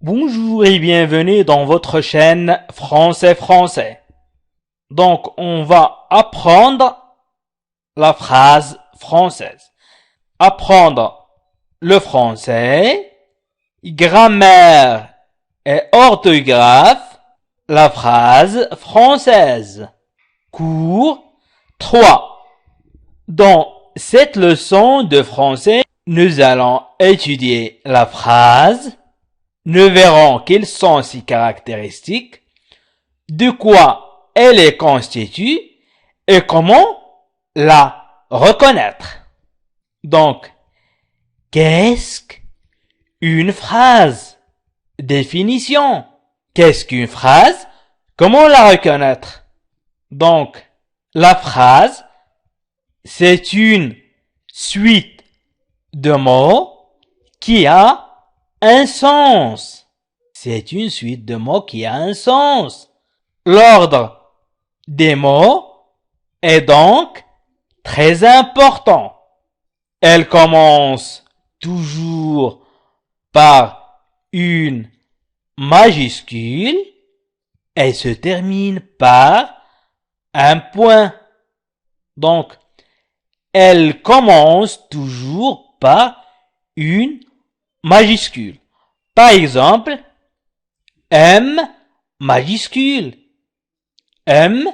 Bonjour et bienvenue dans votre chaîne Français. Donc, on va apprendre la phrase française. Apprendre le français, grammaire et orthographe, la phrase française. Cours 3. Dans cette leçon de français, nous allons étudier la phrase. Nous verrons quelles sont ses caractéristiques, de quoi elle est constituée et comment la reconnaître. Donc, qu'est-ce qu'une phrase? Définition. Qu'est-ce qu'une phrase? Comment la reconnaître? Donc, la phrase, c'est une suite de mots qui a un sens. C'est une suite de mots qui a un sens. L'ordre des mots est donc très important. Elle commence toujours par une majuscule et se termine par un point. Donc, elle commence toujours par une majuscule. Par exemple, M majuscule, M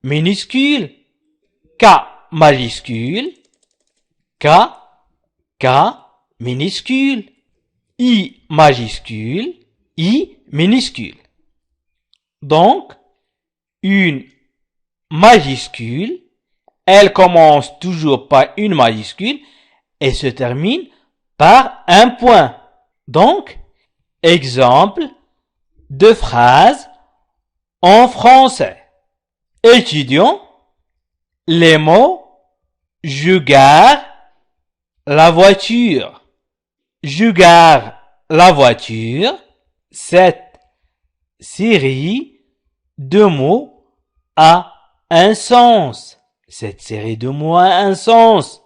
minuscule, K majuscule, K minuscule, I majuscule, I minuscule. Donc, une majuscule, elle commence toujours par une majuscule et se termine par un point. Donc, exemple de phrase en français. Étudions les mots je gare la voiture. Je gare la voiture. Cette série de mots a un sens. Cette série de mots a un sens.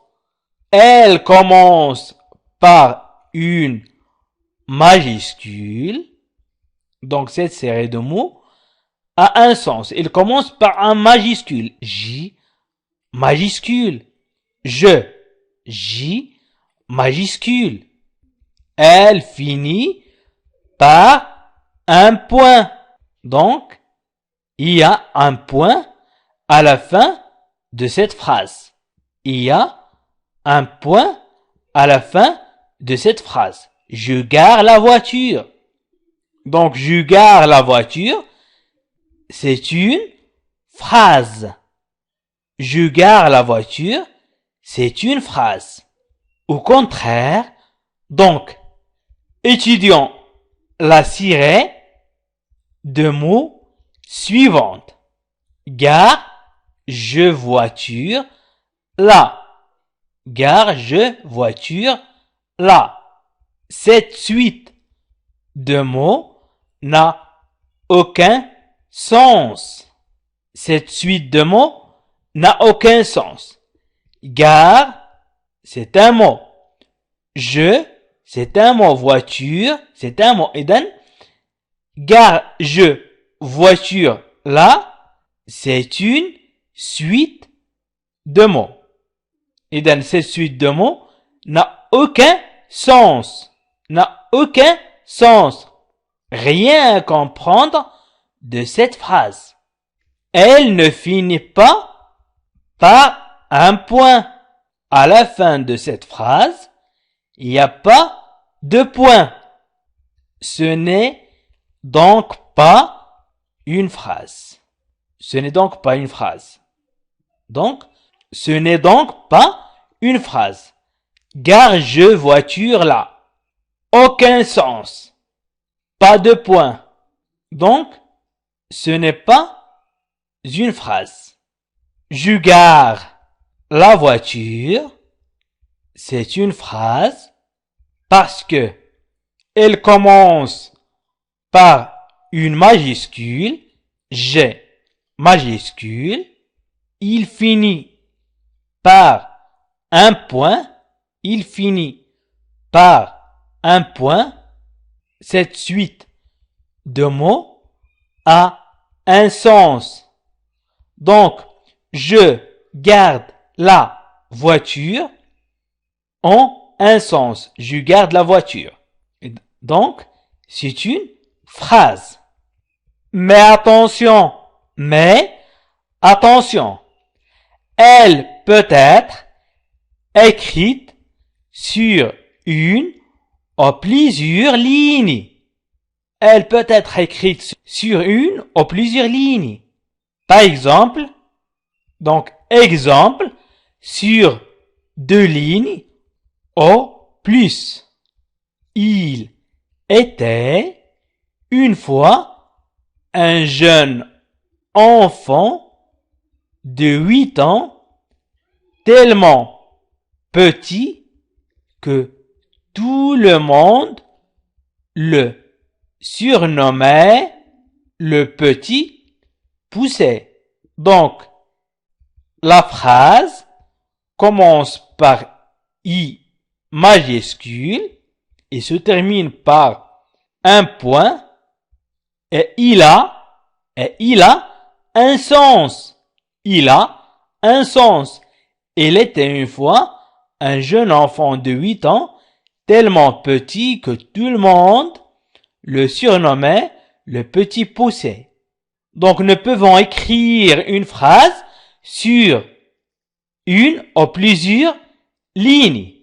Elle commence par une majuscule. Donc cette série de mots a un sens. Il commence par un majuscule. J majuscule. Je. J majuscule. Elle finit par un point. Donc, il y a un point à la fin de cette phrase. Il y a un point à la fin de cette phrase. Je gare la voiture. Donc, je gare la voiture, c'est une phrase. Je gare la voiture, c'est une phrase. Au contraire, donc, étudions la série de mots suivante. Gare, je voiture, là. Gare, je voiture, là. Cette suite de mots n'a aucun sens. Cette suite de mots n'a aucun sens. Gare, c'est un mot. Je, c'est un mot. Voiture, c'est un mot. Et gare, je, voiture, là, c'est une suite de mots. Et cette suite de mots n'a aucun sens. N'a aucun sens. Rien à comprendre de cette phrase. Elle ne finit pas par un point. À la fin de cette phrase, il n'y a pas de point. Ce n'est donc pas une phrase. Ce n'est donc pas une phrase. Donc, ce n'est donc pas une phrase. Gare, je, voiture, là. Aucun sens. Pas de point. Donc, ce n'est pas une phrase. Je gare la voiture, c'est une phrase parce que elle commence par une majuscule, G majuscule, il finit par un point, il finit par un point, cette suite de mots a un sens. Donc, je garde la voiture ont un sens. Je garde la voiture. Donc, c'est une phrase. Mais attention, elle peut être écrite sur une ou plusieurs lignes. Elle peut être écrite sur une ou plusieurs lignes. Par exemple, exemple, sur 2 lignes ou plus. Il était une fois un jeune enfant de 8 ans, tellement petit que tout le monde le surnommait le petit poussé. Donc, la phrase commence par I majuscule et se termine par un point et il a un sens. Il a un sens. Il était une fois un jeune enfant de 8 ans, tellement petit que tout le monde le surnommait le petit poussé. Donc nous pouvons écrire une phrase sur une ou plusieurs lignes.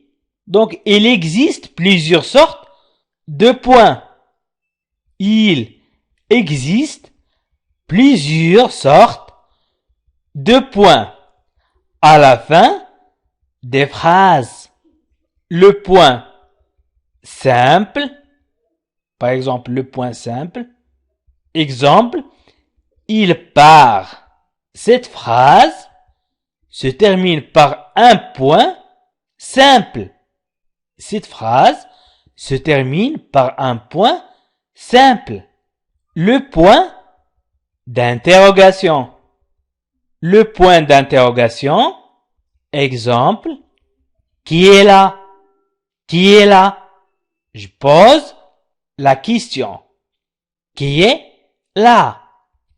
Donc il existe plusieurs sortes de points. Il existe plusieurs sortes de points à la fin des phrases. Le point simple, par exemple le point simple, exemple, il part. Cette phrase se termine par un point simple. Cette phrase se termine par un point simple. Le point d'interrogation. Le point d'interrogation, exemple, qui est là? Qui est là? Je pose la question. Qui est là?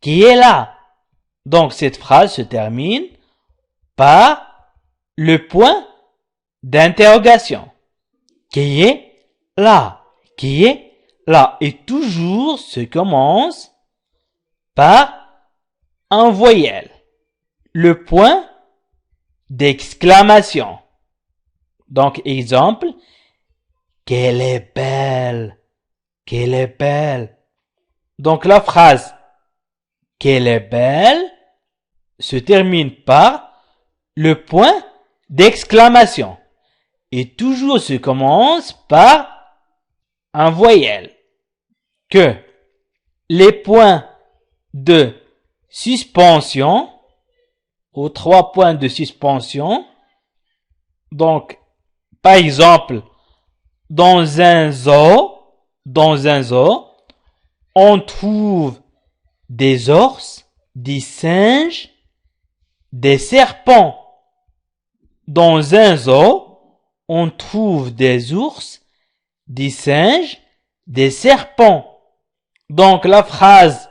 Qui est là? Donc cette phrase se termine par le point d'interrogation. Qui est là? Qui est là? Et toujours se commence par un voyelle. Le point d'exclamation. Donc exemple, qu'elle est belle. Qu'elle est belle. Donc la phrase qu'elle est belle se termine par le point d'exclamation. Et toujours se commence par un voyelle. Que les points de suspension, aux 3 points de suspension, donc par exemple, dans un zoo, on trouve des ours, des singes, des serpents. Dans un zoo, on trouve des ours, des singes, des serpents. Donc la phrase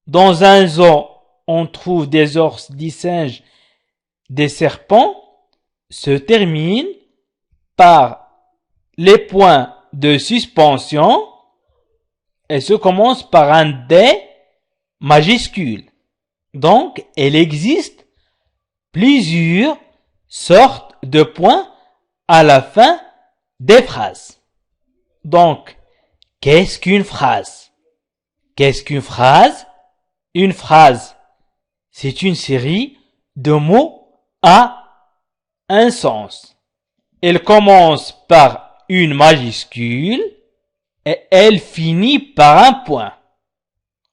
dans un zoo, on trouve des ours, des singes, des serpents se termine par les points de suspension et se commence par un D majuscule. Donc, il existe plusieurs sortes de points à la fin des phrases. Donc, qu'est-ce qu'une phrase? Qu'est-ce qu'une phrase? Une phrase, c'est une série de mots à un sens. Elle commence par une majuscule et elle finit par un point.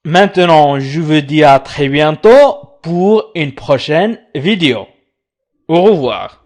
Maintenant, je vous dis à très bientôt pour une prochaine vidéo. Au revoir.